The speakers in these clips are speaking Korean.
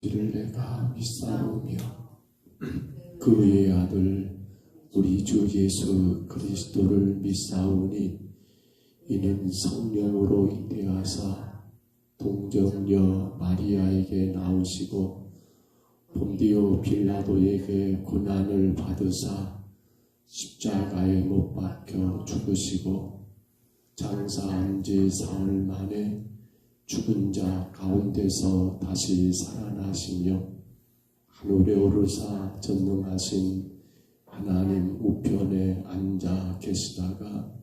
이를 내가 믿사오며 그의 아들 우리 주 예수 그리스도를 믿사오니 이는 성령으로 인도하사 동정녀 마리아에게 나오시고 본디오 빌라도에게 고난을 받으사 십자가에 못 박혀 죽으시고 장사한 지 사흘 만에 죽은 자 가운데서 다시 살아나시며 하늘에 오르사 전능하신 하나님 우편에 앉아 계시다가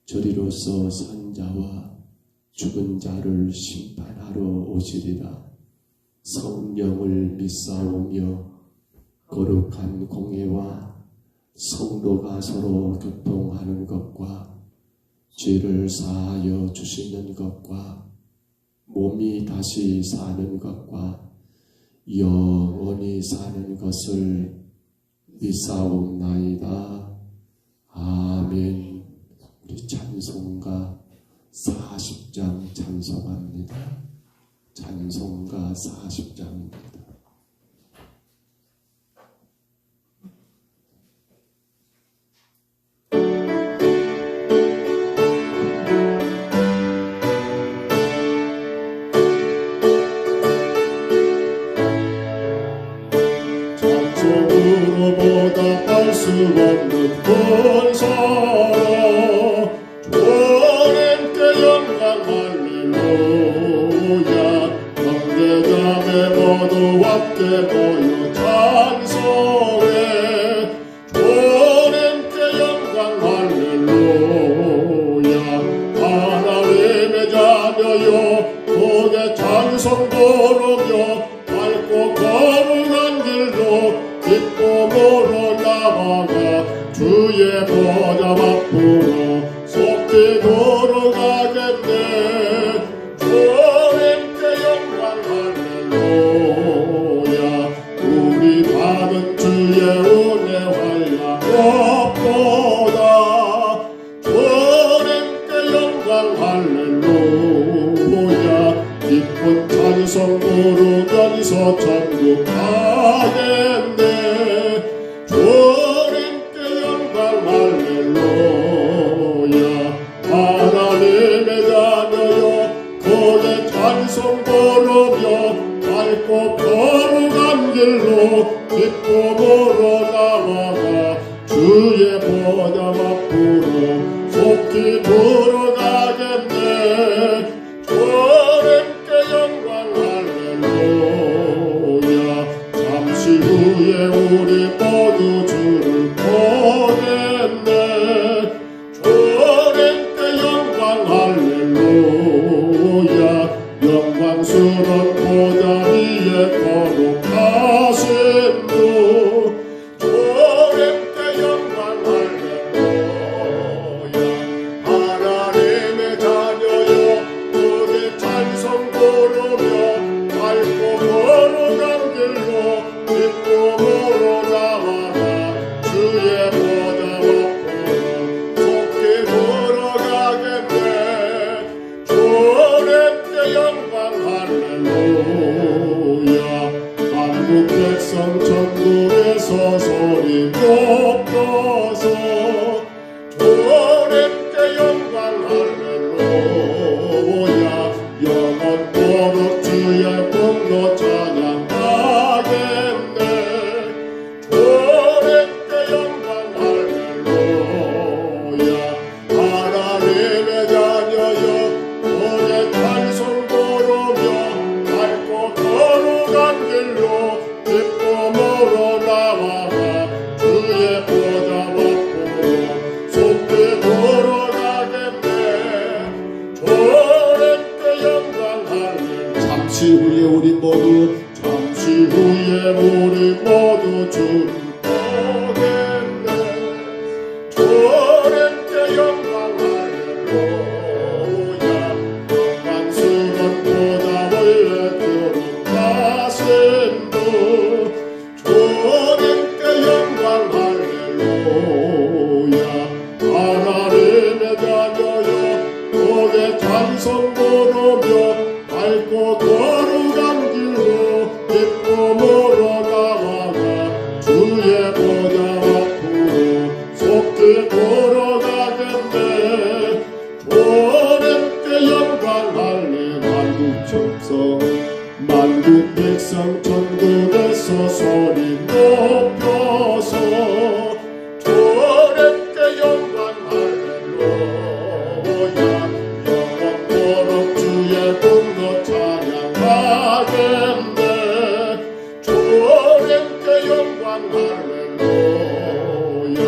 저리로서 산 자와 죽은 자를 심판하러 오시리라. 성령을 믿사오며 거룩한 공예와 성도가 서로 교통하는 것과 죄를 사하여 주시는 것과 몸이 다시 사는 것과 영원히 사는 것을 믿사옵나이다. 아멘. 우리 찬송가 40장 찬송합니다. 찬송가 40장입니다. 보답할 수 없는 권사라 주님께 영광 할렐루야. 형제자매 모두 함께 모여 찬송해 주님께 영광 할렐루야. 하나님의 자녀여 고개 찬송 부르며 밝고 거룩한 길로 기쁨으로 나아가 주의 보좌 앞으로 속히 걸어가겠네. 주님께 영광 할렐루야. 우리 받은 주의 은혜 환락 무엇보다 주님께 영광 할렐루야. 기쁜 찬송 부르면서 천국 가겠네. 주님께 영광 할렐루야. 하나님의 자녀여 고개 찬송 부르며 밝고 거룩한 길로 기쁨으로 나아가 주의 보좌 앞으로 속히 들어가겠네. 주님께 영광 할렐루야. 잠시 후에 우리 모두 주를 보겠네. 주님께 영광 할렐루야. 영광스러운 보좌 위에 거룩하신 주 주님께 영광 할렐루야. 하나님의 자녀여 우리 찬송 부르며 밝고 거룩한 길로 기쁨으로 나아가 주의 보좌 앞으로 속히 걸어가겠네. 주님께 영광 할렐루야. 한국 백성 천국에서 소리 높여서 주님께 영광 할렐루야. 영원토록 주의 분노 찬양하겠네. 주님께 영광 할렐루야. 하나님의 자녀여 고개 찬송 부르며 밝고 거룩한 길로 기쁨으로 나아가 주의 보좌 앞으로 속히 걸어가겠네. 주님께 영광 할렐루야. 잠시 후에 우리 모두 주를 보겠네. 주님께 영광 할렐루야. 영광스러운 보좌 위에 거룩하신 주 주님께 영광 할렐루야. 하나님의 자녀여 고개 찬송 부르며 밝고 거룩한 길로 백성 전국에서 소리 높여서 주님께 영광 할렐루야 영원토록 주의 분노 찬양하겠네 주님께 영광 할렐루야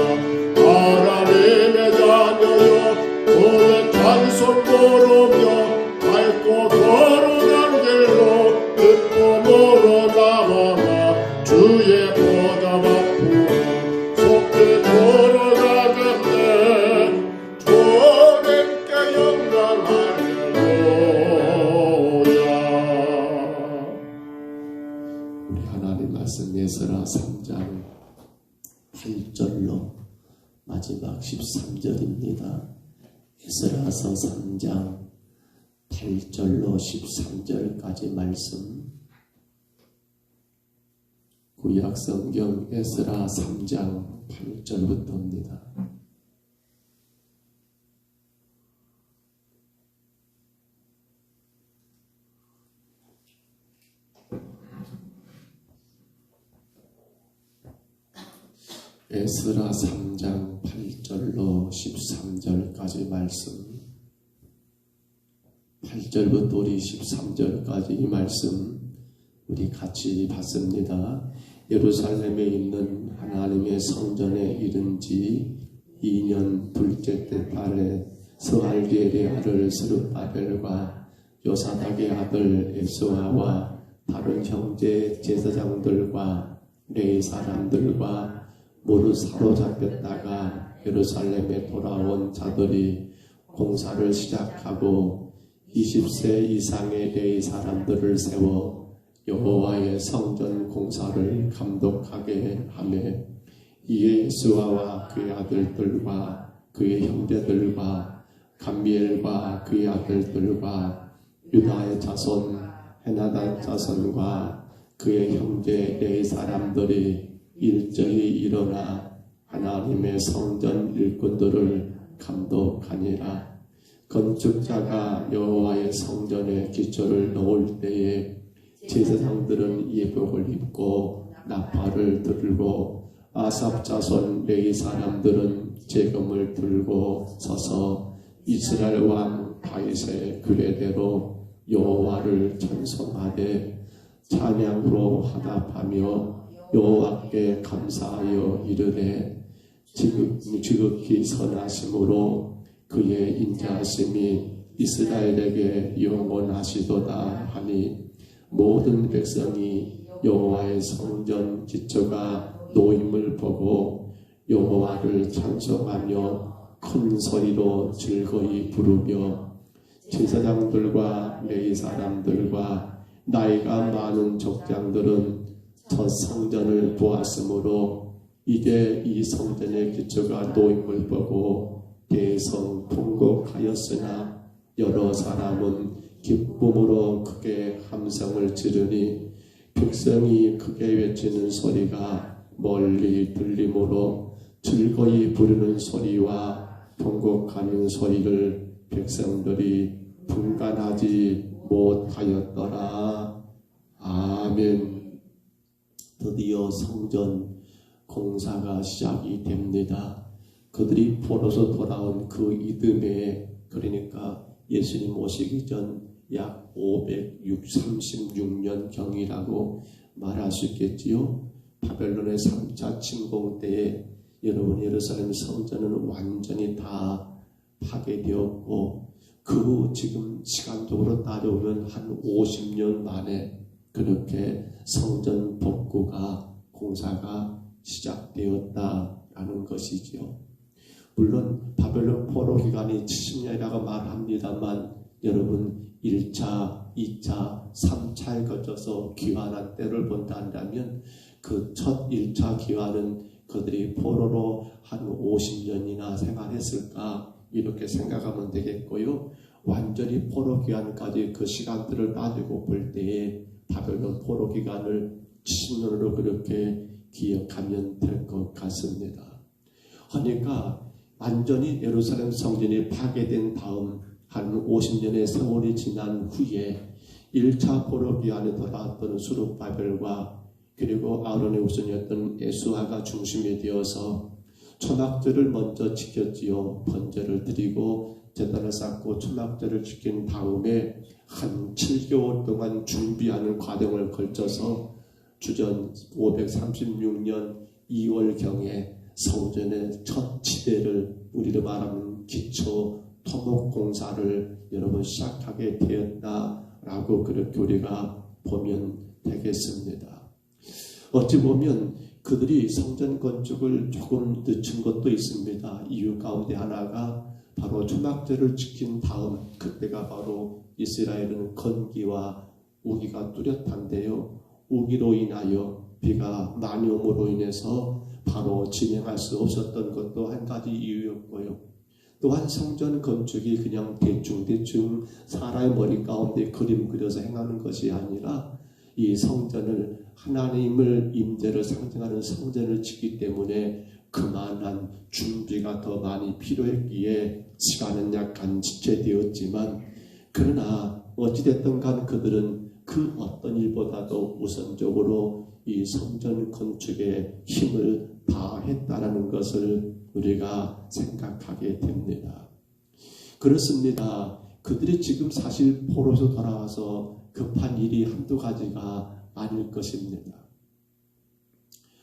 하나님의 자녀여 그의 찬송 부르며 밝고 거룩한 길로 기쁨으로 나아가 주의 보답 앞으로 속히 걸어가겠네 주님께 영광 할렐루야. 우리 하나님 말씀 예스라 3장 8절로 마지막 13절입니다. 에스라서 3장 8절로 13절까지 말씀. 구약성경 에스라 3장 8절부터입니다. 에스라 3장 8절로 13절까지 말씀. 8절부터 우리 13절까지 이 말씀 우리 같이 봤습니다. 예루살렘에 있는 하나님의 성전에 이른 지 2년 둘째 달에 스알디엘의 아들 스룹바벨과 요사닥의 아들 에스와와 다른 형제 제사장들과 레위 사람들과 모두 사로잡혔다가 예루살렘에 돌아온 자들이 공사를 시작하고 20세 이상의 레위 사람들을 세워 여호와의 성전 공사를 감독하게 하며 이에 예수아와 그의 아들들과 그의 형제들과 감미엘과 그의 아들들과 유다의 자손 헤나단 자손과 그의 형제 레위 사람들이 일제히 일어나 하나님의 성전 일꾼들을 감독하니라. 건축자가 여호와의 성전에 기초를 놓을 때에 제사장들은 예복을 입고 나팔을 들고 아삽 자손 레위 사람들은 재금을 들고 서서 이스라엘 왕 다윗의 규례대로 여호와를 찬송하되 찬양으로 화답하며 여호와께 감사하여 이르되 지극히 선하심으로 그의 인자하심이 이스라엘에게 영원하시도다 하니 모든 백성이 여호와의 성전 기초가 놓임을 보고 여호와를 찬송하며 큰 소리로 즐거이 부르며 제사장들과 레위 사람들과 나이가 많은 족장들은 첫 성전을 보았으므로 이제 이 성전의 기초가 놓임을 보고 대성통곡하였으나 여러 사람은 기쁨으로 크게 함성을 지르니 백성이 크게 외치는 소리가 멀리 들리므로 즐거이 부르는 소리와 통곡하는 소리를 백성들이 분간하지 못하였더라. 아멘. 드디어 성전 공사가 시작이 됩니다. 그들이 포로서 돌아온 그 이듬해, 그러니까 예수님 오시기 전 약 536년 경이라고 말할 수 있겠지요. 바벨론의 3차 침공 때에 여러분 예루살렘 성전은 완전히 다 파괴되었고 그 후 지금 시간적으로 따져보면 한 50년 만에 그렇게 성전 복구가 공사가 시작되었다라는 것이지요. 물론 바벨론 포로 기간이 70년이라고 말합니다만 여러분 1차, 2차, 3차에 거쳐서 귀환한 때를 본다 한다면 그 첫 1차 귀환은 그들이 포로로 한 50년이나 생활했을까 이렇게 생각하면 되겠고요. 완전히 포로 기간까지 그 시간들을 따지고 볼 때에 바벨론 포로 기간을 70년으로 그렇게 기억하면 될 것 같습니다. 그러니까 완전히 예루살렘 성전이 파괴된 다음 한 50년의 세월이 지난 후에 1차 포로기 안에 돌아왔던 수룹바벨과 그리고 아론의 우선이었던 예수아가 중심이 되어서 초막절을 먼저 지켰지요. 번제를 드리고 제단을 쌓고 초막절을 지킨 다음에 한 7개월 동안 준비하는 과정을 걸쳐서 주전 536년 2월경에 성전의 첫 지대를 우리로 말하는 기초 토목공사를 여러분 시작하게 되었다라고 그렇게 우리가 보면 되겠습니다. 어찌 보면 그들이 성전 건축을 조금 늦춘 것도 있습니다. 이유 가운데 하나가 바로 초막절을 지킨 다음, 그때가 바로 이스라엘은 건기와 우기가 뚜렷한데요. 우기로 인하여 비가 많이 오므로 인해서 바로 진행할 수 없었던 것도 한 가지 이유였고요. 또한 성전 건축이 그냥 대충 사람의 머리 가운데 그림 그려서 행하는 것이 아니라 이 성전을 하나님을 임재를 상징하는 성전을 짓기 때문에 그만한 준비가 더 많이 필요했기에 시간은 약간 지체되었지만, 그러나 어찌됐든 간 그들은 그 어떤 일보다도 우선적으로 이 성전 건축에 힘을 다했다라는 것을 우리가 생각하게 됩니다. 그렇습니다. 그들이 지금 사실 포로에서 돌아와서 급한 일이 한두 가지가 아닐 것입니다.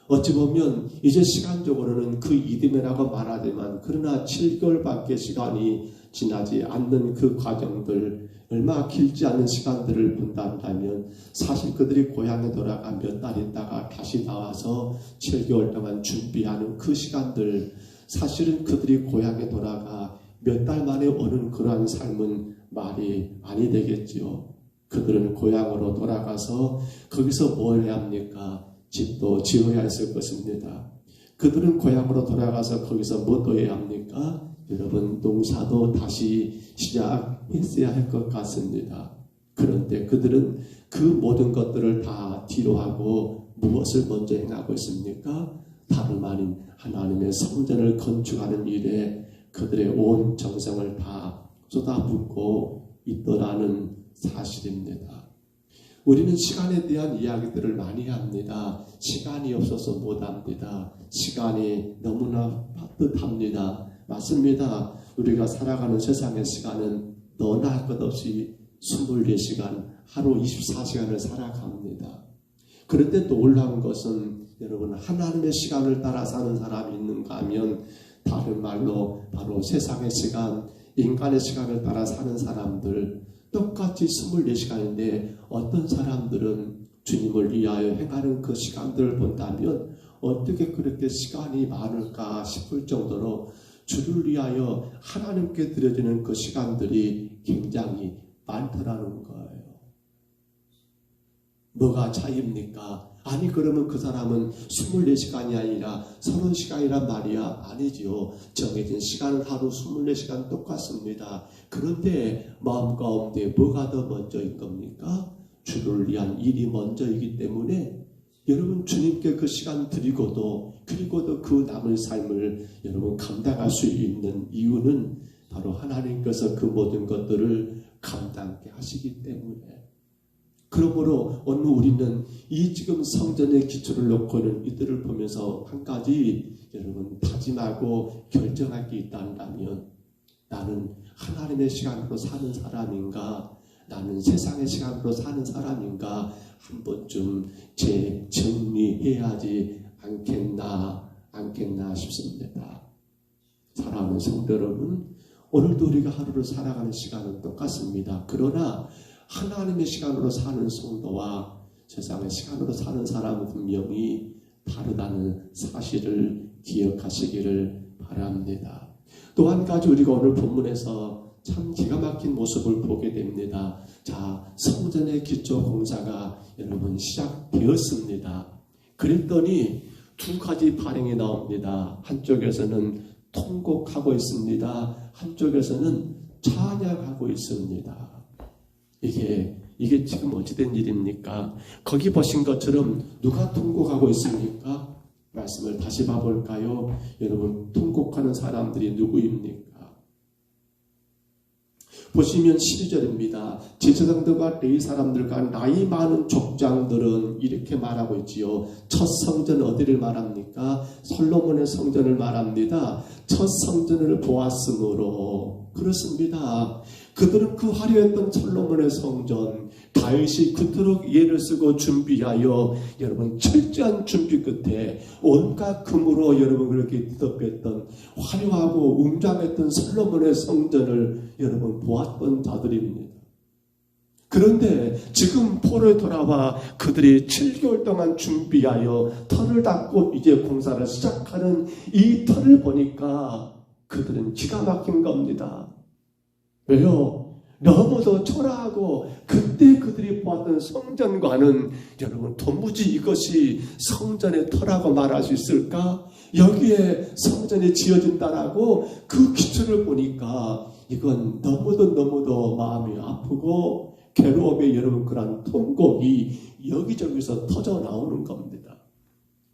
어찌 보면 이제 시간적으로는 그 이듬해라고 말하지만, 그러나 7개월밖에 시간이 지나지 않는 그 과정들, 얼마 길지 않은 시간들을 본다면 사실 그들이 고향에 돌아가 몇 달 있다가 다시 나와서 7개월 동안 준비하는 그 시간들, 사실은 그들이 고향에 돌아가 몇 달 만에 오는 그러한 삶은 말이 아니 되겠지요. 그들은 고향으로 돌아가서 거기서 뭘 해야 합니까? 집도 지어야 했을 것입니다. 그들은 고향으로 돌아가서 거기서 뭐 해야 합니까? 여러분, 농사도 다시 시작했어야 할 것 같습니다. 그런데 그들은 그 모든 것들을 다 뒤로 하고 무엇을 먼저 행하고 있습니까? 다름 아닌 하나님의 성전을 건축하는 일에 그들의 온 정성을 다 쏟아붓고 있더라는 사실입니다. 우리는 시간에 대한 이야기들을 많이 합니다. 시간이 없어서 못합니다. 시간이 너무나 빠듯합니다. 맞습니다. 우리가 살아가는 세상의 시간은 너나 할 것 없이 24시간, 하루 24시간을 살아갑니다. 그런데 놀라운 것은 여러분, 하나님의 시간을 따라 사는 사람이 있는가 하면 다른 말로 바로 세상의 시간, 인간의 시간을 따라 사는 사람들, 똑같이 24시간인데 어떤 사람들은 주님을 위하여 행하는 그 시간들을 본다면 어떻게 그렇게 시간이 많을까 싶을 정도로 주를 위하여 하나님께 드려지는 그 시간들이 굉장히 많더라는 거예요. 뭐가 차이입니까? 아니, 그러면 그 사람은 24시간이 아니라 30시간이란 말이야? 아니지요. 정해진 시간은 하루 24시간 똑같습니다. 그런데 마음 가운데 뭐가 더 먼저인 겁니까? 주를 위한 일이 먼저이기 때문에 여러분, 주님께 그 시간 드리고도 그리고도 그 남은 삶을 여러분 감당할 수 있는 이유는 바로 하나님께서 그 모든 것들을 감당케 하시기 때문에. 그러므로 오늘 우리는 이 지금 성전의 기초를 놓고는 이들을 보면서 한 가지 여러분 다짐하고 결정할 게 있다면, 나는 하나님의 시간으로 사는 사람인가, 나는 세상의 시간으로 사는 사람인가 한 번쯤 재정리해야지 않겠나 싶습니다. 사랑하는 성도 여러분, 오늘도 우리가 하루를 살아가는 시간은 똑같습니다. 그러나 하나님의 시간으로 사는 성도와 세상의 시간으로 사는 사람은 분명히 다르다는 사실을 기억하시기를 바랍니다. 또 한 가지 우리가 오늘 본문에서 참 기가 막힌 모습을 보게 됩니다. 자, 성전의 기초 공사가 여러분 시작되었습니다. 그랬더니 두 가지 반응이 나옵니다. 한쪽에서는 통곡하고 있습니다. 한쪽에서는 찬양하고 있습니다. 이게 지금 어찌된 일입니까? 거기 보신 것처럼 누가 통곡하고 있습니까? 말씀을 다시 봐볼까요? 여러분, 통곡하는 사람들이 누구입니까? 보시면 12절입니다. 제사장들과 레위 사람들과 나이 많은 족장들은 이렇게 말하고 있지요. 첫 성전 어디를 말합니까? 솔로몬의 성전을 말합니다. 첫 성전을 보았으므로. 그렇습니다. 그들은 그 화려했던 솔로몬의 성전, 다윗이 그토록 예를 쓰고 준비하여 여러분 철저한 준비 끝에 온갖 금으로 여러분 그렇게 뒤덮였던 화려하고 웅장했던 솔로몬의 성전을 여러분 보았던 자들입니다. 그런데 지금 포로에 돌아와 그들이 7개월 동안 준비하여 터를 닦고 이제 공사를 시작하는 이 터를 보니까 그들은 기가 막힌 겁니다. 왜요? 너무도 초라하고 그때 그들이 보았던 성전과는 여러분 도무지 이것이 성전의 터라고 말할 수 있을까? 여기에 성전이 지어진다라고 그 기초를 보니까 이건 너무도 마음이 아프고 괴로움에 여러분 그런 통곡이 여기저기서 터져 나오는 겁니다.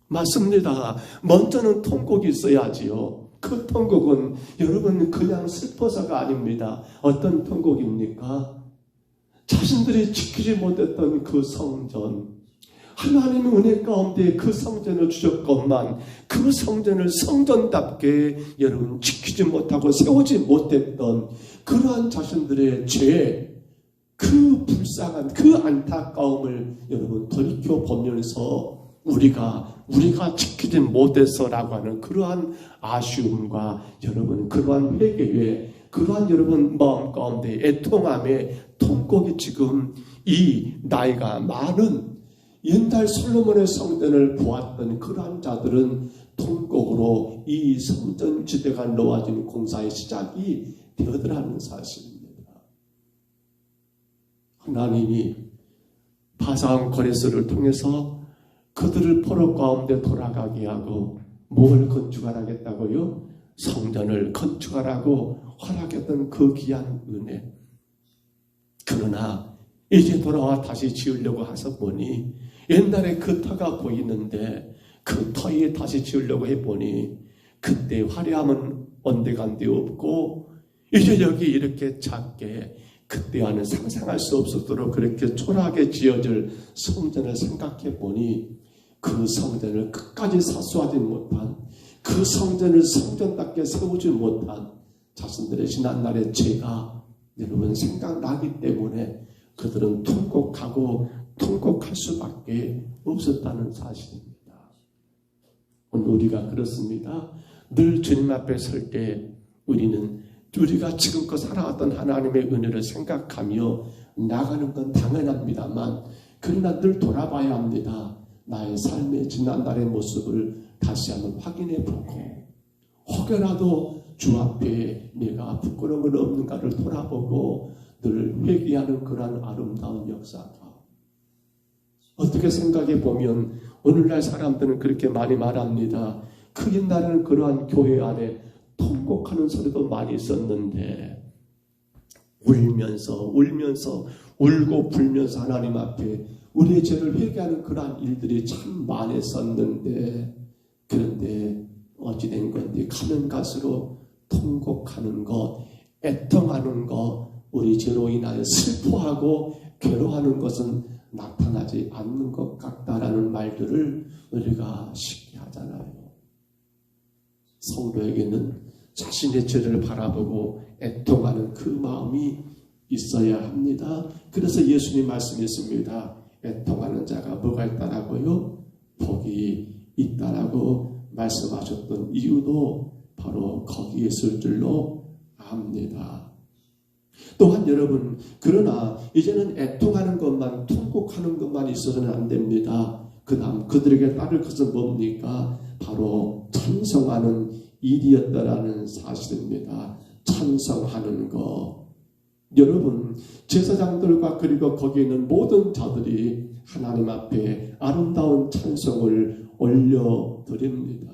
맞습니다. 먼저는 통곡이 있어야지요. 그 통곡은 여러분 그냥 슬퍼서가 아닙니다. 어떤 통곡입니까? 자신들이 지키지 못했던 그 성전, 하나님의 은혜 가운데 그 성전을 주셨건만 그 성전을 성전답게 여러분 지키지 못하고 세우지 못했던 그러한 자신들의 죄, 그 불쌍한 그 안타까움을 여러분 돌이켜 보면서 우리가 지키지 못해서라고 하는 그러한 아쉬움과 여러분 그러한 회개에 그러한 여러분 마음 가운데 애통함에 통곡이 지금 이 나이가 많은 옛날 솔로몬의 성전을 보았던 그러한 자들은 통곡으로 이 성전 지대가 놓아진 공사의 시작이 되어더라는 사실입니다. 하나님이 바사왕 고레스를 통해서 그들을 포로 가운데 돌아가게 하고 뭘 건축하라겠다고요? 성전을 건축하라고 허락했던 그 귀한 은혜. 그러나 이제 돌아와 다시 지으려고 해서 보니 옛날에 그 터가 보이는데 그 터에 다시 지으려고 해보니 그때 화려함은 온데간데 없고 이제 여기 이렇게 작게 그때와는 상상할 수 없었도록 그렇게 초라하게 지어질 성전을 생각해 보니 그 성전을 끝까지 사수하지 못한 그 성전을 성전답게 세우지 못한 자신들의 지난날의 죄가 여러분 생각나기 때문에 그들은 통곡할 수밖에 없었다는 사실입니다. 오늘 우리가 그렇습니다. 늘 주님 앞에 설 때 우리가 지금껏 살아왔던 하나님의 은혜를 생각하며 나가는 건 당연합니다만 그러나 늘 돌아봐야 합니다. 나의 삶의 지난날의 모습을 다시 한번 확인해 보고 혹여라도 주 앞에 내가 부끄러움은 없는가를 돌아보고 늘 회개하는 그러한 아름다운 역사가 어떻게 생각해 보면 오늘날 사람들은 그렇게 많이 말합니다. 그 옛날에는 그러한 교회 안에 통곡하는 소리도 많이 있었는데 울면서 울고 불면서 하나님 앞에 우리의 죄를 회개하는 그러한 일들이 참 많았었는데 그런데 어찌된 건데 가면 갈수록 통곡하는 것, 애통하는 것, 우리 죄로 인하여 슬퍼하고 괴로워하는 것은 나타나지 않는 것 같다라는 말들을 우리가 쉽게 하잖아요. 성도에게는 자신의 죄를 바라보고 애통하는 그 마음이 있어야 합니다. 그래서 예수님 말씀했습니다. 애통하는 자가 뭐가 있다라고요? 복이 있다라고 말씀하셨던 이유도 바로 거기에 있을 줄로 압니다. 또한 여러분, 그러나 이제는 애통하는 것만, 통곡하는 것만 있어서는 안 됩니다. 그 다음 그들에게 따를 것은 뭡니까? 바로 찬송하는 일이었다라는 사실입니다. 찬송하는 것. 여러분, 제사장들과 그리고 거기에 있는 모든 자들이 하나님 앞에 아름다운 찬송을 올려드립니다.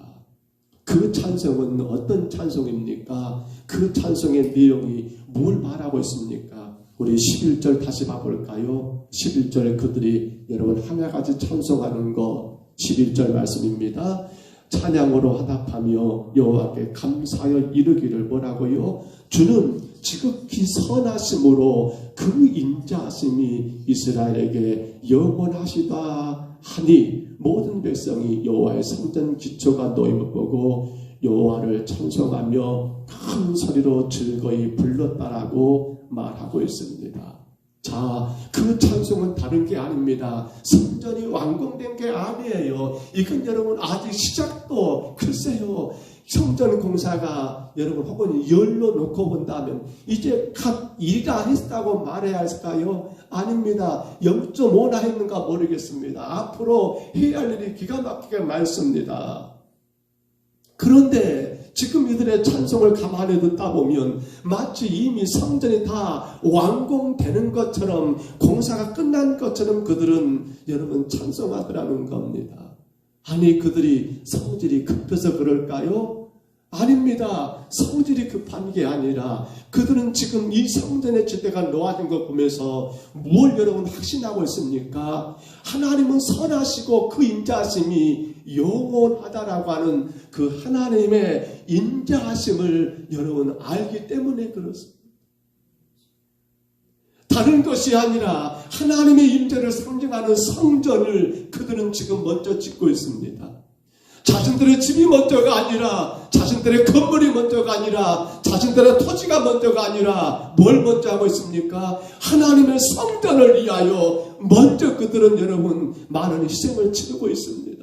그 찬송은 어떤 찬송입니까? 그 찬송의 내용이 뭘 말하고 있습니까? 우리 11절 다시 봐볼까요? 11절에 그들이 여러분 하나같이 찬송하는 거 11절 말씀입니다. 찬양으로 화답하며 여호와께 감사하여 이르기를 뭐라고요? 주는 지극히 선하심으로 그 인자하심이 이스라엘에게 영원하시다 하니 모든 백성이 여호와의 성전 기초가 놓임을 보고 여호와를 찬송하며 큰 소리로 즐거이 불렀다라고 말하고 있습니다. 자, 그 찬송은 다른 게 아닙니다. 성전이 완공된 게 아니에요. 이건 여러분 아직 시작도 글쎄요. 성전 공사가 여러분 혹은 열로 놓고 본다면 이제 각 일가 했다고 말해야 할까요? 아닙니다. 0.5나 했는가 모르겠습니다. 앞으로 해야 할 일이 기가 막히게 많습니다. 그런데 지금 이들의 찬송을 가만히 듣다 보면 마치 이미 성전이 다 완공되는 것처럼 공사가 끝난 것처럼 그들은 여러분 찬송하더라는 겁니다. 아니 그들이 성질이 급해서 그럴까요? 아닙니다. 성질이 급한 게 아니라 그들은 지금 이 성전의 지대가 놓아진 걸 보면서 뭘 여러분 확신하고 있습니까? 하나님은 선하시고 그 인자하심이 영원하다라고 하는 그 하나님의 인자하심을 여러분 알기 때문에 그렇습니다. 다른 것이 아니라 하나님의 임재를 상징하는 성전을 그들은 지금 먼저 짓고 있습니다. 자신들의 집이 먼저가 아니라 자신들의 건물이 먼저가 아니라 자신들의 토지가 먼저가 아니라 뭘 먼저 하고 있습니까? 하나님의 성전을 위하여 먼저 그들은 여러분 많은 희생을 치르고 있습니다.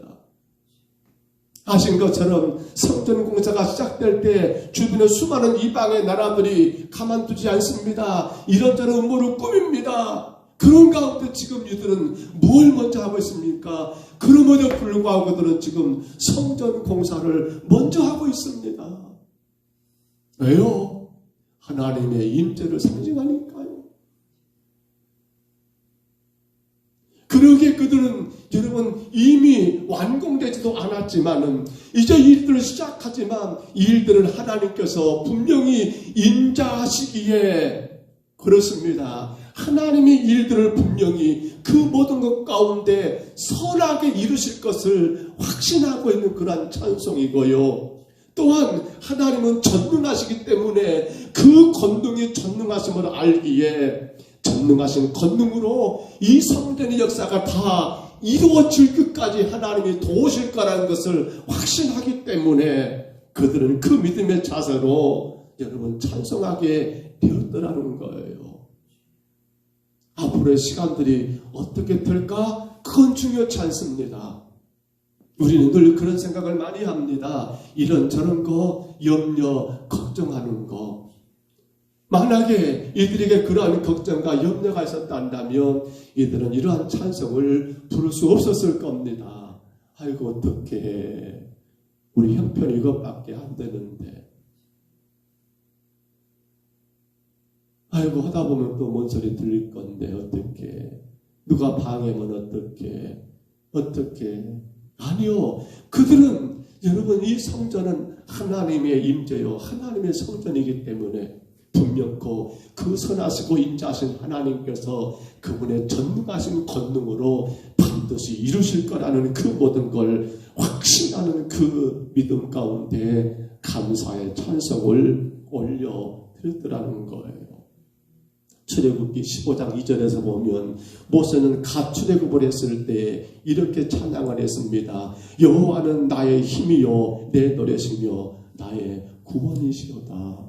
아신 것처럼 성전 공사가 시작될 때 주변의 수많은 이방의 나라들이 가만두지 않습니다. 이런저런 음모를 꾸밉니다. 그런 가운데 지금 이들은 뭘 먼저 하고 있습니까? 그럼에도 불구하고 그들은 지금 성전 공사를 먼저 하고 있습니다. 왜요? 하나님의 임재를 상징하니까요. 그러기에 그들은 여러분 이미 완공되지도 않았지만은 이제 일들을 시작하지만 이 일들을 하나님께서 분명히 인자하시기에 그렇습니다. 하나님의 일들을 분명히 그 모든 것 가운데 선하게 이루실 것을 확신하고 있는 그러한 찬송이고요. 또한 하나님은 전능하시기 때문에 그 권능이 전능하심을 알기에 전능하신 권능으로 이 성전의 역사가 다 이루어질 끝까지 하나님이 도우실 거라는 것을 확신하기 때문에 그들은 그 믿음의 자세로 여러분 찬송하게 되었더라는 거예요. 앞으로의 시간들이 어떻게 될까? 그건 중요치 않습니다. 우리는 늘 그런 생각을 많이 합니다. 이런저런 거, 염려, 걱정하는 거. 만약에 이들에게 그러한 걱정과 염려가 있었다면 이들은 이러한 찬송을 부를 수 없었을 겁니다. 아이고 어떡해. 우리 형편 이것밖에 안 되는데. 아이고 하다 보면 또 뭔 소리 들릴 건데 어떡해. 누가 방해하면 어떡해. 아니요. 그들은 여러분 이 성전은 하나님의 임재요. 하나님의 성전이기 때문에 분명코 그 선하시고 인자하신 하나님께서 그분의 전능하신 권능으로 반드시 이루실 거라는 그 모든 걸 확신하는 그 믿음 가운데 감사의 찬송을 올려드렸더라는 거예요. 출애굽기 15장 2절에서 보면 모세는 갓 출애굽을 했을 때 이렇게 찬양을 했습니다. 여호와는 나의 힘이요 내 노래시며 나의 구원이시로다.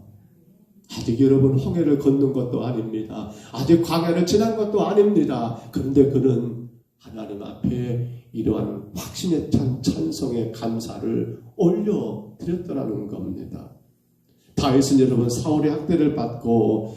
아직 여러분 홍해를 건넌 것도 아닙니다. 아직 광야를 지난 것도 아닙니다. 그런데 그는 하나님 앞에 이러한 확신에 찬 찬송의 감사를 올려드렸더라는 겁니다. 다윗은 여러분 사울의 학대를 받고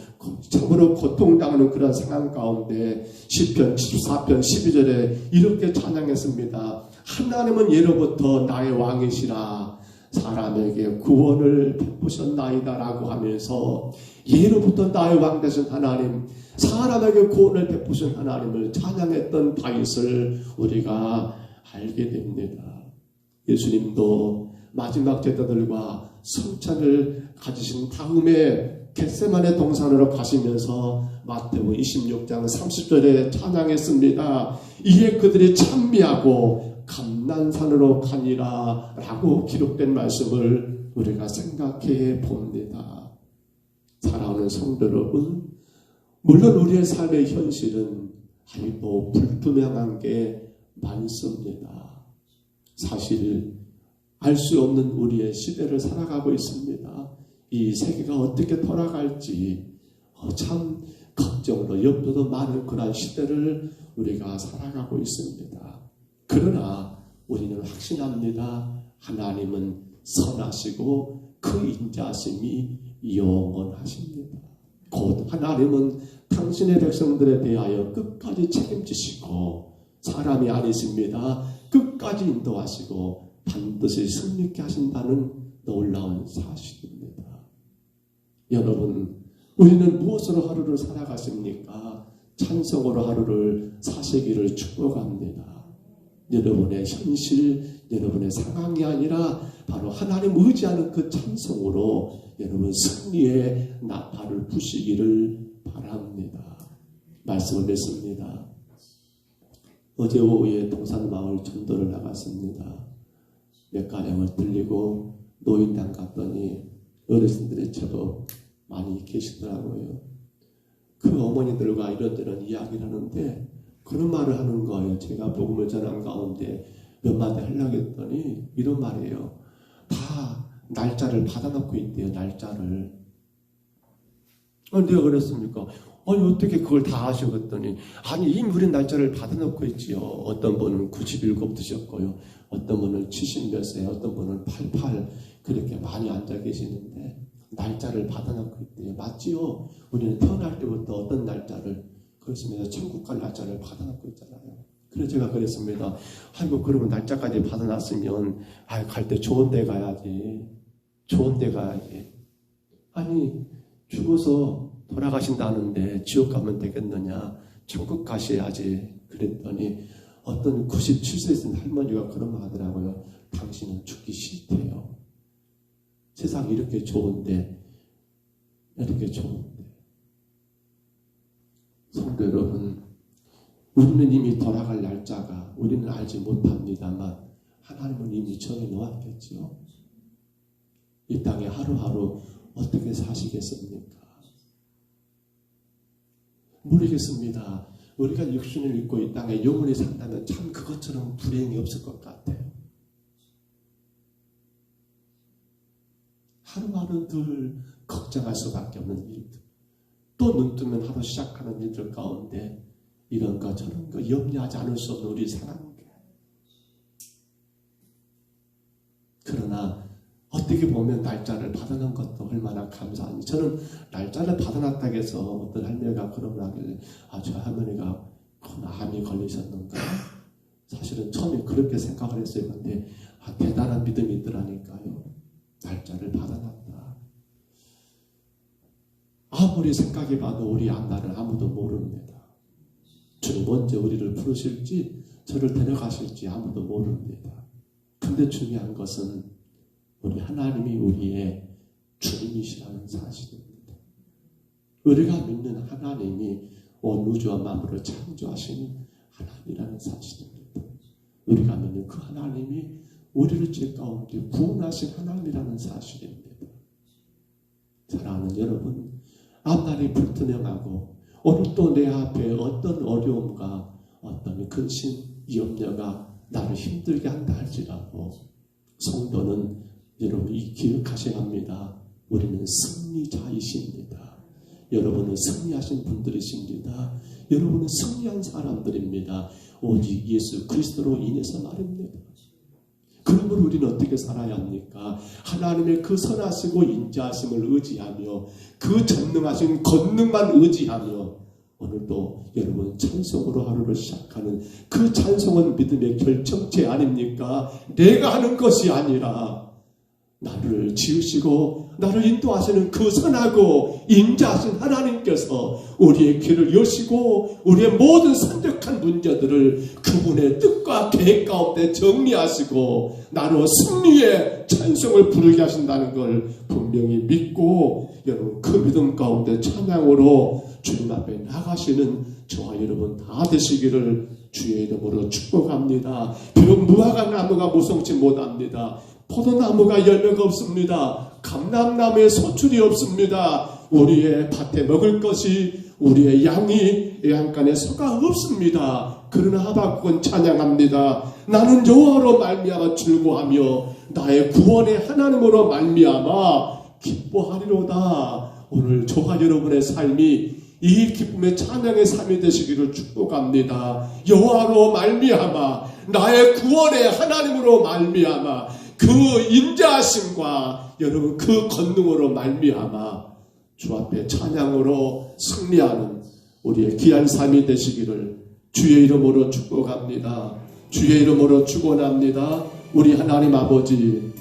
참으로 고통당하는 그런 상황 가운데 시편 74편 12절에 이렇게 찬양했습니다. 하나님은 예로부터 나의 왕이시라 사람에게 구원을 베푸셨나이다 라고 하면서 예로부터 나의 왕 되신 하나님, 사람에게 구원을 베푸신 하나님을 찬양했던 다윗을 우리가 알게 됩니다. 예수님도 마지막 제자들과 성찬을 가지신 다음에 겟세마네 동산으로 가시면서 마태복음 26장 30절에 찬양했습니다. 이에 그들이 찬미하고 감난산으로 가니라 라고 기록된 말씀을 우리가 생각해 봅니다. 사랑하는 성도 여러분, 물론 우리의 삶의 현실은 아이고 불투명한 게 많습니다. 사실 알 수 없는 우리의 시대를 살아가고 있습니다. 이 세계가 어떻게 돌아갈지 참 걱정으로 염려도 많은 그런 시대를 우리가 살아가고 있습니다. 그러나 우리는 확신합니다. 하나님은 선하시고 그 인자하심이 영원하십니다. 곧 하나님은 당신의 백성들에 대하여 끝까지 책임지시고 사람이 아니십니다. 끝까지 인도하시고 반드시 승리케 하신다는 놀라운 사실입니다. 여러분, 우리는 무엇으로 하루를 살아가십니까? 찬송으로 하루를 사시기를 축복합니다. 여러분의 현실, 여러분의 상황이 아니라 바로 하나님 의지하는 그 찬송으로 여러분 승리의 나팔을 부시기를 바랍니다. 말씀을 맺습니다. 어제 오후에 동산마을 전도를 나갔습니다. 몇 가량을 들리고 노인당 갔더니 어르신들이 제법 많이 계시더라고요. 그 어머니들과 이런저런 이야기를 하는데 그런 말을 하는 거예요. 제가 복음을 전한 가운데 몇 마디 하려고 했더니 이런 말이에요. 다 날짜를 받아놓고 있대요. 날짜를. 내가 그랬습니까? 아니 어떻게 그걸 다 하셨더니 아니 이미 우리 날짜를 받아놓고 있지요. 어떤 분은 97 드셨고요. 어떤 분은 70 몇 세, 어떤 분은 88 그렇게 많이 앉아 계시는데 날짜를 받아놓고 있대요. 맞지요? 우리는 태어날 때부터 어떤 날짜를 그렇습니다. 천국 갈 날짜를 받아놓고 있잖아요. 그래서 제가 그랬습니다. 아이고 그러면 날짜까지 받아놨으면 갈 때 좋은 데 가야지. 좋은 데 가야지. 아니 죽어서 돌아가신다는데 지옥 가면 되겠느냐. 천국 가셔야지. 그랬더니 어떤 97세 된 할머니가 그런 말 하더라고요. 당신은 죽기 싫대요. 세상이 이렇게 좋은데 이렇게 좋은데. 성도 여러분, 우리는 이미 돌아갈 날짜가 우리는 알지 못합니다만 하나님은 이미 정해 놓았겠지요. 이 땅에 하루하루 어떻게 사시겠습니까? 모르겠습니다. 우리가 육신을 입고 이 땅에 영원히 산다면 참 그것처럼 불행이 없을 것 같아요. 하루하루 늘 걱정할 수밖에 없는 일들. 또 눈 뜨면 하루 시작하는 일들 가운데 이런 거 저런 거 염려하지 않을 수 없는 우리 사랑계. 그러나 어떻게 보면 날짜를 받아놓은 것도 얼마나 감사한지. 저는 날짜를 받아놨다고 해서 어떤 할머니가 그런 말 하길래 저 할머니가 암이 걸리셨는가? 사실은 처음에 그렇게 생각을 했어요. 근데 대단한 믿음이 있더라니까요. 날짜를 받아놨다. 아무리 생각해봐도 우리 앞날을 아무도 모릅니다. 주님 언제 우리를 부르실지 저를 데려가실지 아무도 모릅니다. 근데 중요한 것은 우리 하나님이 우리의 주님이시라는 사실입니다. 우리가 믿는 하나님이 온 우주와 만물을 창조하시는 하나님이라는 사실입니다. 우리가 믿는 그 하나님이 우리를 죄 가운데 구원하신 하나님이라는 사실입니다. 사랑하는 여러분, 앞날이 불투명하고 오늘 또 내 앞에 어떤 어려움과 어떤 근심, 염려가 나를 힘들게 한다 할지라도 성도는 여러분이 기억하셔야 합니다. 우리는 승리자이십니다. 여러분은 승리하신 분들이십니다. 여러분은 승리한 사람들입니다. 오직 예수 그리스도로 인해서 말입니다. 그러므로 우리는 어떻게 살아야 합니까? 하나님의 그 선하시고 인자하심을 의지하며 그 전능하신 권능만 의지하며 오늘도 여러분 찬송으로 하루를 시작하는 그 찬송은 믿음의 결정체 아닙니까? 내가 하는 것이 아니라 나를 지으시고 나를 인도하시는 그 선하고 인자하신 하나님께서 우리의 귀를 여시고 우리의 모든 선적한 문제들을 그분의 뜻과 계획 가운데 정리하시고 나로 승리의 찬송을 부르게 하신다는 걸 분명히 믿고 여러분 그 믿음 가운데 찬양으로 주님 앞에 나가시는 저와 여러분 다 되시기를 주의 이름으로 축복합니다. 비록 무화과 나무가 무성치 못합니다. 포도나무가 열매가 없습니다. 감람나무에 소출이 없습니다. 우리의 밭에 먹을 것이, 우리의 양이 양간에 소가 없습니다. 그러나 하박국은 찬양합니다. 나는 여호와로 말미암아 즐거하며 나의 구원의 하나님으로 말미암아 기뻐하리로다. 오늘 저와 여러분의 삶이 이 기쁨의 찬양의 삶이 되시기를 축복합니다. 여호와로 말미암아 나의 구원의 하나님으로 말미암아 그 인자하심과 여러분 그 권능으로 말미암아 주 앞에 찬양으로 승리하는 우리의 귀한 삶이 되시기를 주의 이름으로 축복합니다. 주의 이름으로 축원합니다. 우리 하나님 아버지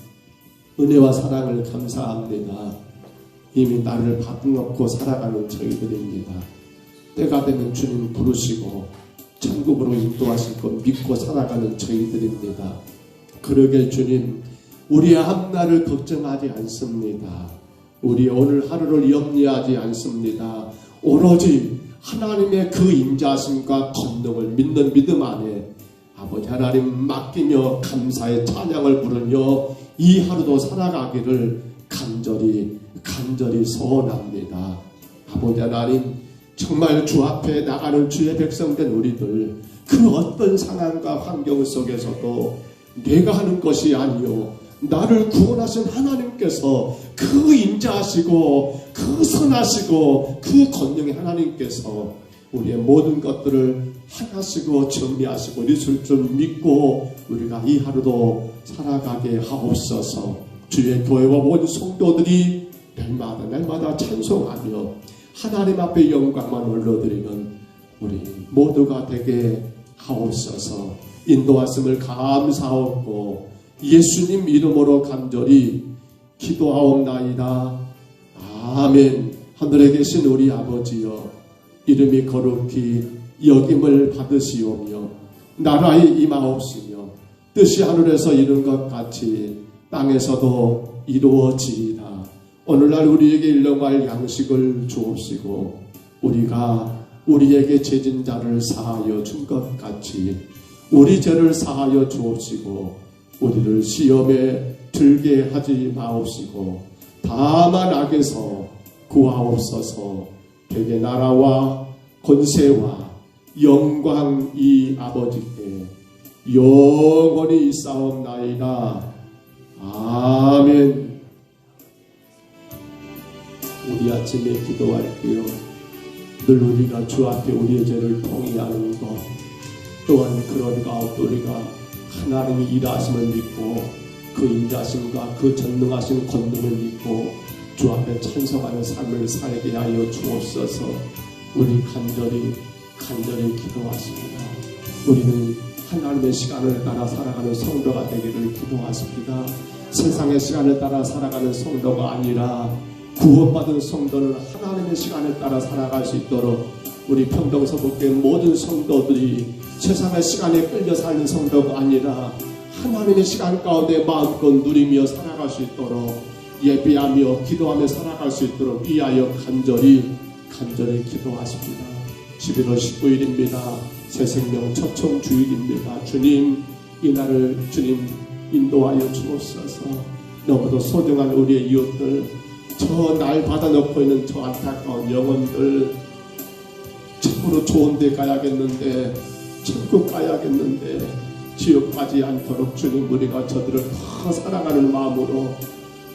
은혜와 사랑을 감사합니다. 이미 나를 받놓고 살아가는 저희들입니다. 때가 되면 주님 부르시고 천국으로 인도하실 것 믿고 살아가는 저희들입니다. 그러게 주님 우리의 앞날을 걱정하지 않습니다. 우리의 오늘 하루를 염려하지 않습니다. 오로지 하나님의 그 인자하심과 권능을 믿는 믿음 안에 아버지 하나님 맡기며 감사의 찬양을 부르며 이 하루도 살아가기를 간절히 소원합니다. 아버지 하나님 정말 주 앞에 나가는 주의 백성된 우리들 그 어떤 상황과 환경 속에서도 내가 하는 것이 아니요 나를 구원하신 하나님께서 그 인자하시고 그 선하시고 그 권능의 하나님께서 우리의 모든 것들을 하시고 정리하시고 이루실 줄 믿고 우리가 이 하루도 살아가게 하옵소서. 주의 교회와 모든 성도들이 날마다 찬송하며 하나님 앞에 영광만 올려드리는 우리 모두가 되게 하옵소서. 인도하심을 감사하고 예수님 이름으로 간절히 기도하옵나이다. 아멘. 하늘에 계신 우리 아버지여 이름이 거룩히 여김을 받으시오며 나라의 임하옵시며 뜻이 하늘에서 이룬 것 같이 땅에서도 이루어지이다. 오늘날 우리에게 일용할 양식을 주옵시고 우리가 우리에게 죄진 자를 사하여 준 것 같이 우리 죄를 사하여 주옵시고 우리를 시험에 들게 하지 마옵시고 다만 악에서 구하옵소서. 되게 나라와 권세와 영광이 아버지께 영원히 있사옵나이다. 아멘. 우리 아침에 기도할게요. 늘 우리가 주 앞에 우리의 죄를 통회하는 것 또한 그런 가운데 우리가 하나님이 일하심을 믿고 그 인자하심과 그 전능하신 권능을 믿고 주 앞에 찬송하는 삶을 살게 하여 주옵소서. 우리 간절히 기도하십니다. 우리는 하나님의 시간을 따라 살아가는 성도가 되기를 기도하십니다. 세상의 시간을 따라 살아가는 성도가 아니라 구원받은 성도는 하나님의 시간을 따라 살아갈 수 있도록 우리 평동서북교회 모든 성도들이 세상의 시간에 끌려 사는 성도가 아니라 하나님의 시간 가운데 마음껏 누리며 살아갈 수 있도록 예배하며 기도하며 살아갈 수 있도록 위하여 간절히 기도하십니다. 11월 19일입니다. 새생명 초청 주일입니다. 주님 이날을 주님 인도하여 주옵소서. 너무도 소중한 우리의 이웃들 저 날 받아놓고 있는 저 안타까운 영혼들 참으로 좋은 데 가야겠는데 천국 가야겠는데 지옥 가지 않도록 주님 우리가 저들을 더 사랑하는 마음으로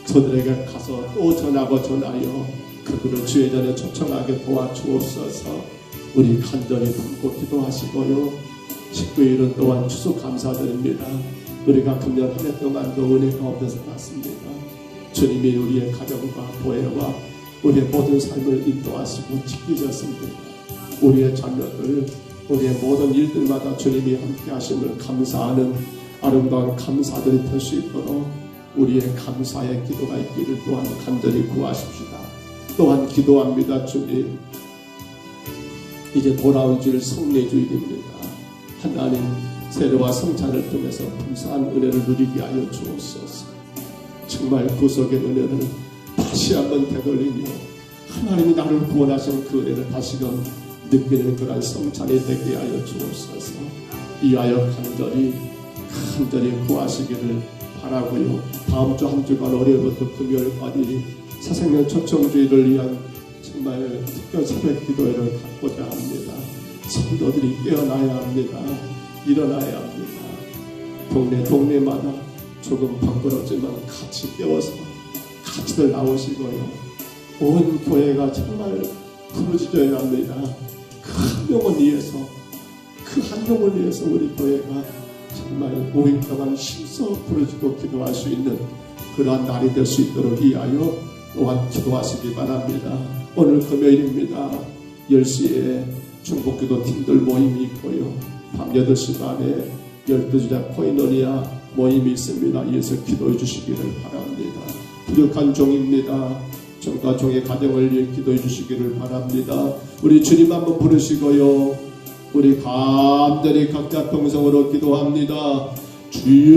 저들에게 가서 또 전하여 그들을 주의 전에 초청하게 도와주옵소서. 우리 간절히 품고 기도하시고요. 19일은 또한 추수 감사드립니다. 우리가 금년 한 해 동안도 은혜 가운데 살았습니다. 주님이 우리의 가정과 교회와 우리의 모든 삶을 인도하시고 지키셨습니다. 우리의 자녀들 우리의 모든 일들마다 주님이 함께 하심을 감사하는 아름다운 감사들이 될 수 있도록 우리의 감사의 기도가 있기를 또한 간절히 구하십시다. 또한 기도합니다. 주님 이제 돌아온 주일 성례주일입니다. 하나님 세례와 성찬을 통해서 감사한 은혜를 누리게 하여 주옵소서. 정말 구속의 은혜를 다시 한번 되돌리며 하나님이 나를 구원하신 그 은혜를 다시금 느끼는 그런 성찬이 되게 하여 주옵소서. 이하여 간절히 구하시기를 바라고요. 다음 주 한 주간 월요일부터 금요일까지 새생명 초청주의를 위한 정말 특별 새벽 기도회를 갖고자 합니다. 성도들이 깨어나야 합니다. 일어나야 합니다. 동네마다 조금 번거롭지만 같이 깨워서 같이들 나오시고요. 온 교회가 정말 부르짖어야 합니다. 그 한 명을 위해서 우리 교회가 정말 5일 동안 힘써 부르짖고 기도할 수 있는 그러한 날이 될 수 있도록 위하여 또한 기도하시기 바랍니다. 오늘 금요일입니다. 10시에 중복기도 팀들 모임이 있고요. 밤 8시 반에 12주자 코이노니아 모임이 있습니다. 이에서 기도해 주시기를 바랍니다. 부족한 종입니다. 종과 종의 가정을 위해 기도해 주시기를 바랍니다. 우리 주님 한번 부르시고요. 우리 간절히 각자 평성으로 기도합니다. 주여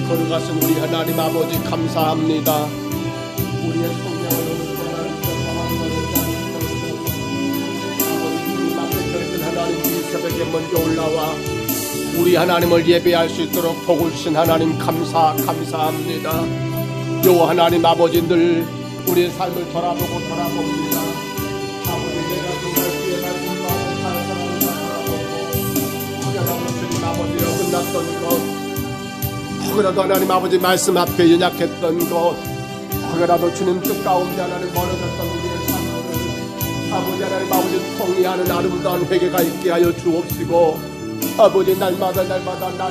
거룩하신 우리 하나님 아버지 감사합니다. 우리의 성령을 하나님 이 새벽에 먼저 올라와 우리 하나님을 예배할 수 있도록 복을 주신 하나님 감사합니다. 요 하나님 아버지들 우리의 삶을 돌아봅니다. 아버지 내가 정말 주의 말씀 마음을 잘 살아보고 주님 아버지여 끝났던 것 혹여라도 하나님 아버지 말씀 앞에 연약했던 것 혹여라도 주님 뜻 가운데 하나님 멀어졌던 우리의 삶을 아버지 하나님 아버지 통리하는 아름다운 회개가 있게 하여 주옵시고 아버지 날마다 나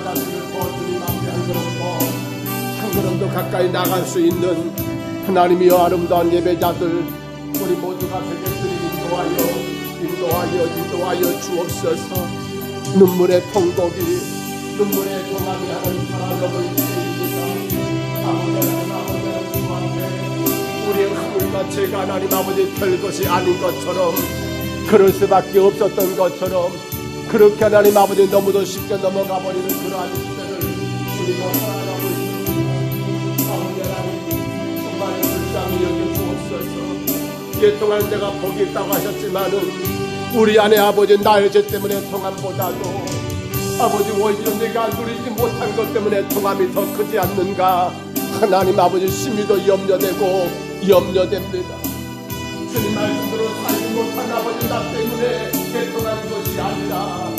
자신을 주님 앞에 한 걸음 더 가까이 나갈 수 있는 하나님이여 아름다운 예배자들 우리 모두가 되겠으니 인도하여 주옵소서. 눈물의 통곡이 눈물의 동안이 하나님 사랑을 주입니다. 아버지 주한테 우리의 하물과 죄가 하나님 아버지 별것이 아닌 것처럼 그럴 수밖에 없었던 것처럼 그렇게 하나님 아버지 너무도 쉽게 넘어가 버리는 그러한 시대를 우리가 살아가고 있습니다. 아버지 하나님 정말 불쌍히 여겨주옵소서. 예 동안 내가 복이 있다고 하셨지만은 우리 안에 아버지 나의 죄 때문에 통함보다도 아버지 오히려 내가 누리지 못한 것 때문에 통함이 더 크지 않는가 하나님 아버지 심히 더 염려됩니다. 주님 말씀대로 살지 못한 아버지 나 때문에 개통한 것이 아니라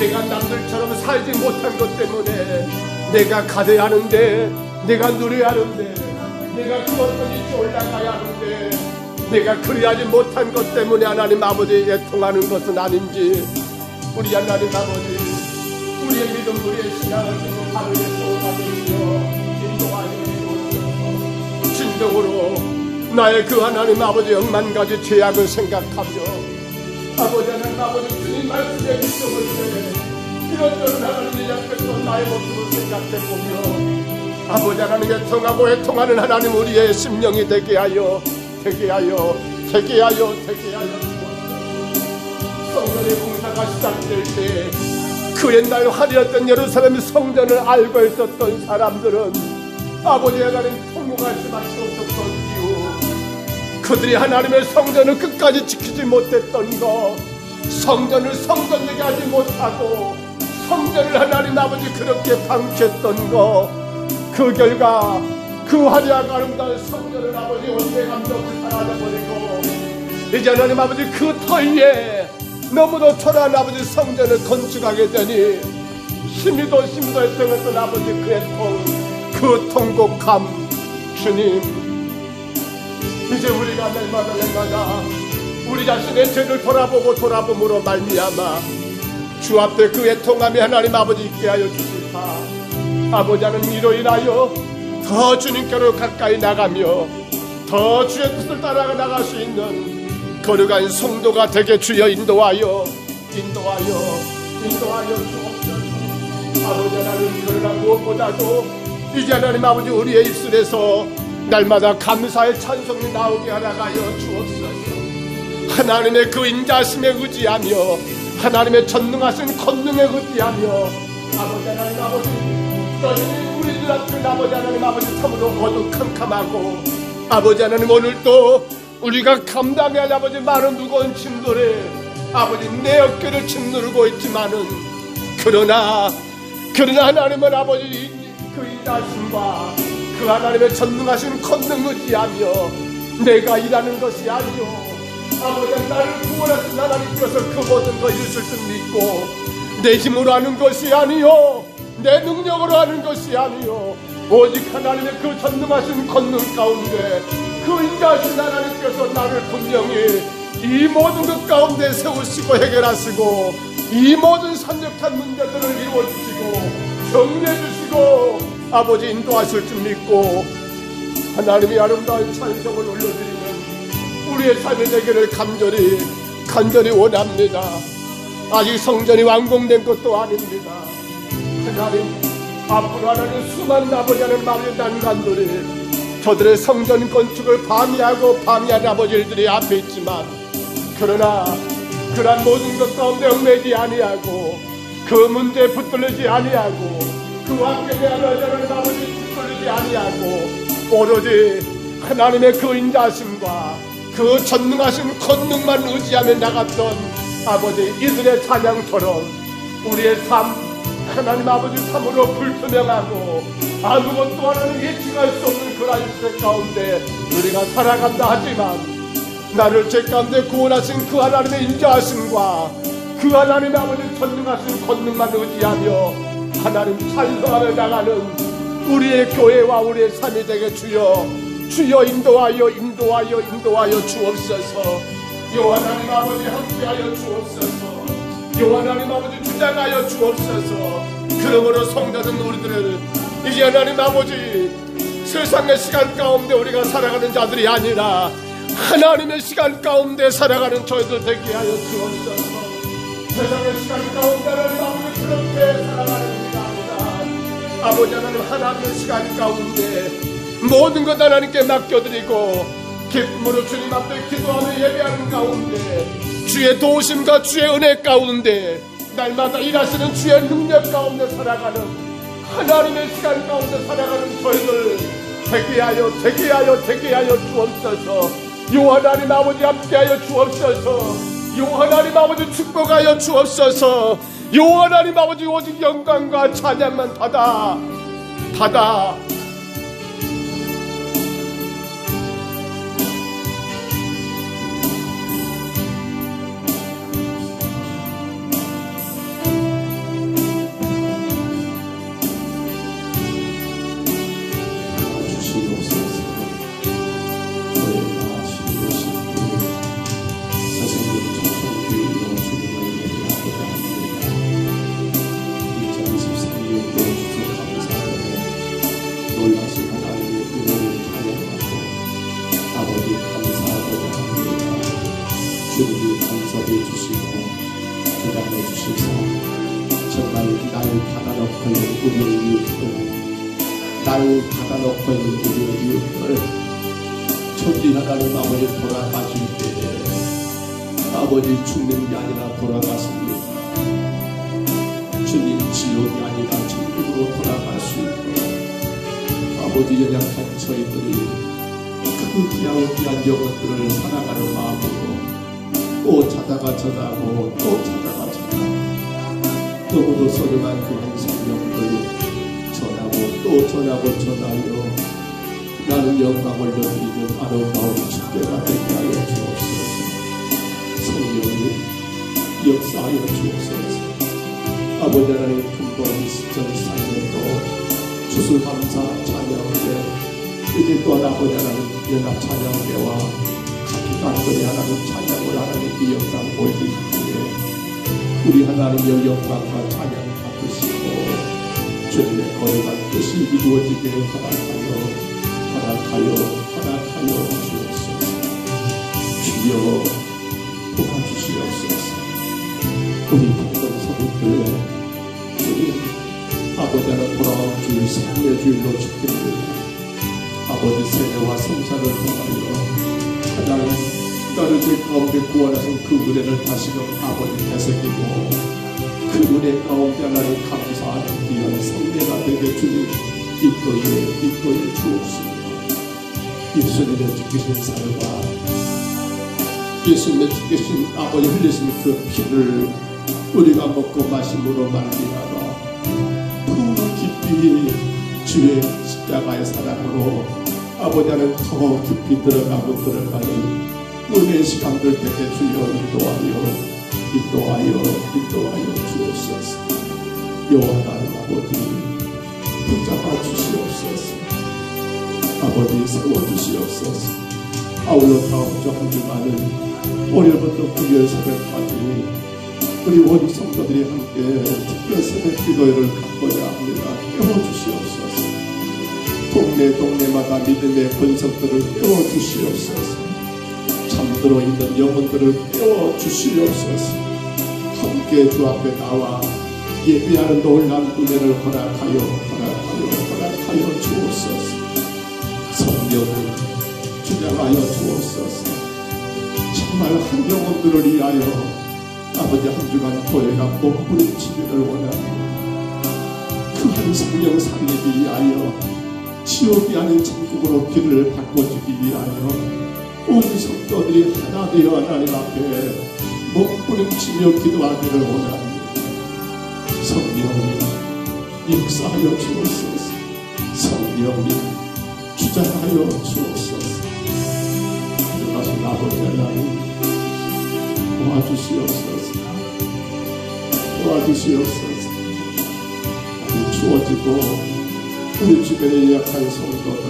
내가 남들처럼 살지 못한 것 때문에 내가 가져야 하는데 내가 누려야 하는데 내가 그 어떤 위치에 올라가야 하는데 내가 그리하지 못한 것 때문에 하나님 아버지 애통하는 것은 아닌지 우리 하나님 아버지 우리의 믿음 우리의 신앙을 지금 하루에 도와주시어 인도하여 주옵소서. 진정으로 나의 그 하나님 아버지 억만 가지 죄악을 생각하며 아버지 하나님 아버지 주님 말씀에 믿음을 내 이런저런 하나님의 약했던 나의 모습을 생각해보며 아버지 하나님 애통하는 하나님 우리의 심령이 되게 하여 주옵소서. 성전의 공사가 시작될 때 그 옛날 화려했던 예루살렘 성전을 알고 있었던 사람들은 아버지 하나님 통곡할 수밖에 없었던 이유 그들이 하나님의 성전을 끝까지 지키지 못했던 것 성전을 성전되게 하지 못하고 성전을 하나님 아버지 그렇게 방치했던 것 그 결과 그 화려하고 아름다운 성전을 아버지 온데감도 없이 사라져버리고 이제 하나님 아버지 그 터위에 너무도 초라한 아버지 성전을 건축하게 되니 힘이도 애통했던 아버지 그 애통 그 통곡함 주님 이제 우리가 날마다 우리 자신의 죄를 돌아봄으로 말미암아 주 앞에 그 애통함이 하나님 아버지 있게 하여 주시사 아버지 하나님 이로 인하여 더 주님께로 가까이 나가며 더 주의 뜻을 따라 나갈 수 있는 거룩한 성도가 되게 주여 인도하여 주옵소서. 아버지 하나님, 그러나 무엇보다도 이제 하나님 아버지 우리의 입술에서 날마다 감사의 찬송이 나오게 하나가여 주옵소서. 하나님의 그 인자심에 의지하며 하나님의 전능하신 권능에 의지하며 아버지 하나님 아버지 너희는 우리 눈앞에 아버지 하나님 아버지 참으로 어두컴컴하고 아버지 하나님 오늘도 우리가 감당해야 할 아버지 많은 무거운 짐들을 아버지 내 어깨를 짓누르고 있지만은 그러나 하나님은 아버지 그 인자심과 그 하나님의 전능하신 권능 의지하며 내가 일하는 것이 아니요 아버지 나를 구원하신 하나님께서 그 모든 걸 이루실 줄 믿고 내 힘으로 하는 것이 아니요 내 능력으로 하는 것이 아니요 오직 하나님의 그 전능하신 권능 가운데 그 인자하신 하나님께서 나를 분명히 이 모든 것 가운데 세우시고 해결하시고 이 모든 산적한 문제들을 이루어주시고 정리해주시고 아버지 인도하실 줄 믿고 하나님의 아름다운 찬송을 올려드리는 우리의 삶이 되기를 간절히 원합니다. 아직 성전이 완공된 것도 아닙니다. 하나님 앞으로 하나님 수많은 아버지 하나님 마음의 난간들이 저들의 성전 건축을 방해한 아버지들이 앞에 있지만 그러나 그러한 모든 것 가운데 얽매이지 아니하고 그 문제에 붙들리지 아니하고 그 환경에 하나님 아버지 붙들리지 아니하고 오로지 하나님의 그 인자심과 그 전능하신 권능만 의지하며 나갔던 아버지 이들의 찬양처럼 우리의 삶 하나님 아버지 참으로 불투명하고 아무것도 하나님 예측할 수 없는 그러한 시대 가운데 우리가 살아간다 하지만 나를 죄 가운데 구원하신 그 하나님의 인자하심과 그 하나님 아버지 전능하신 권능만 의지하며 하나님 찬송하며 나가는 우리의 교회와 우리의 삶이 되게 주여 인도하여 주옵소서. 요 하나님 아버지 함께하여 주옵소서. 요 하나님 아버지 주장하여 주옵소서. 그러므로 성도는 우리들을 이제 하나님 아버지 세상의 시간 가운데 우리가 살아가는 자들이 아니라 하나님의 시간 가운데 살아가는 저희들 되게 하여 주옵소서. 세상의 시간 가운데 하나님 아버지 그렇게 살아가는 우리가 아니라 아버지 하나님의 시간 가운데 모든 것 하나님께 맡겨드리고 기쁨으로 주님 앞에 기도하며 예배하는 가운데 주의 도우심과 주의 은혜 가운데 날마다 일하시는 주의 능력 가운데 살아가는 하나님의 시간 가운데 살아가는 저희들 되게 하여 주옵소서. 요 하나님 아버지 함께하여 주옵소서. 요 하나님 아버지 축복하여 주옵소서. 요 하나님 아버지 오직 영광과 찬양만 받아 나를 받아놓고 있는 우리의 이웃들 천지 하나님 아버지 돌아가실 때에 아버지 죽는 게 아니라 돌아가십니다. 주님 지옥이 아니라 천국으로 돌아갈 수 있고 아버지 연약한 저희들이 그 귀한 영혼들을 살아가는 마음으로 또 찾아가 전하고 또 찾아가 너무도 소중한 그런 생명들 또 전하여 나는 영광을 올려드리는 아름다운 축제가 되게 하여 주옵소서. 성령이 역사하여 주옵소서. 아버지 하나님 금방 2024년도 추수감사 찬양대 이제 또한 아버지 하나님 연합 찬양대와 같이 간절히 하나님 찬양을 하나님께 영광 올리기에 우리 하나님의 영광과 찬양 받으시고 주님의 거룩한 뜻이 이루어지게 허락하여 주옵소서. 주여 도와주시옵소서. 우리 공동서부교회 주님 삶의 주일로 지킵니다. 아버지 세례와 성사를 통하여 하나님 나를 죄 가운데 구원하신 그 은혜를 다시금 아버지 되새기고 그 은혜 가운데 하나님 감사하는 귀한 성례가 되게 주님 이끌어 주옵소서. 예수님의 지키신 사유가 예수님의 지키신 아버지 흘리신 그 피를 우리가 먹고 마심으로 말미암아 더 깊이 주의 십자가의 사랑으로 아버지는 더 깊이 들어가는 은혜의 시간들 되게 주여 인도하여 주옵소서. 여호와 하나님 아버지 붙잡아 주시옵소서. 아버지 세워주시옵소서. 아울러 다음 주 한 주간은 월요일부터 금요일 새벽까지 우리 원희 성도들이 함께 특별 새벽 기도회를 갖고자 합니다. 깨워주시옵소서. 동네마다 믿음의 권석들을 깨워주시옵소서. 잠들어 있는 영혼들을 깨워주시옵소서. 함께 주 앞에 나와 예배하는 놀라운 은혜를 허락하여 주옵소서. 성령을 주장하여 주옵소서. 정말 한 영혼들을 위하여 아버지 한 주간 교회가 몸부림치기를 원합니다. 그 한 성령 살리기 위하여 지옥이 아닌 천국으로 길을 바꿔주기 위하여 온 성도들이 하나 되어 하나님 앞에 몸부림치며 기도하기를 원합니다. 성령님 역사하여 주옵소서. 성령님 주장하여 주옵소서. 일어나신 아버지 하나님 도와주시옵소서. 주어지고 우리 주변에 약한 성도들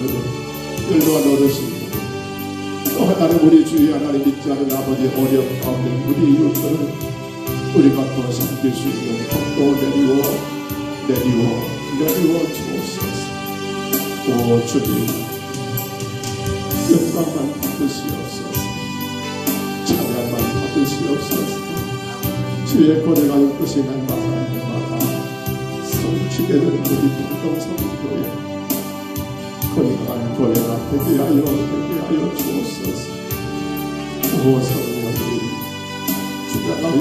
연로한 어르신들 또 하나님 우리 주위 하나님 믿지 않은 아버지 어려움 가운데 우리 이웃들을 우리가 더 섬길 수 있는 법도 내리워 주옵소서. 오 주님 영광만 받으시옵소서. 찬양만 받으시옵소서. 주의 거래가 이끄시 날마다 성취되는 우리 동성교회 건강한 교회가 되게 하여 주옵소서. 오 성령님 주장하여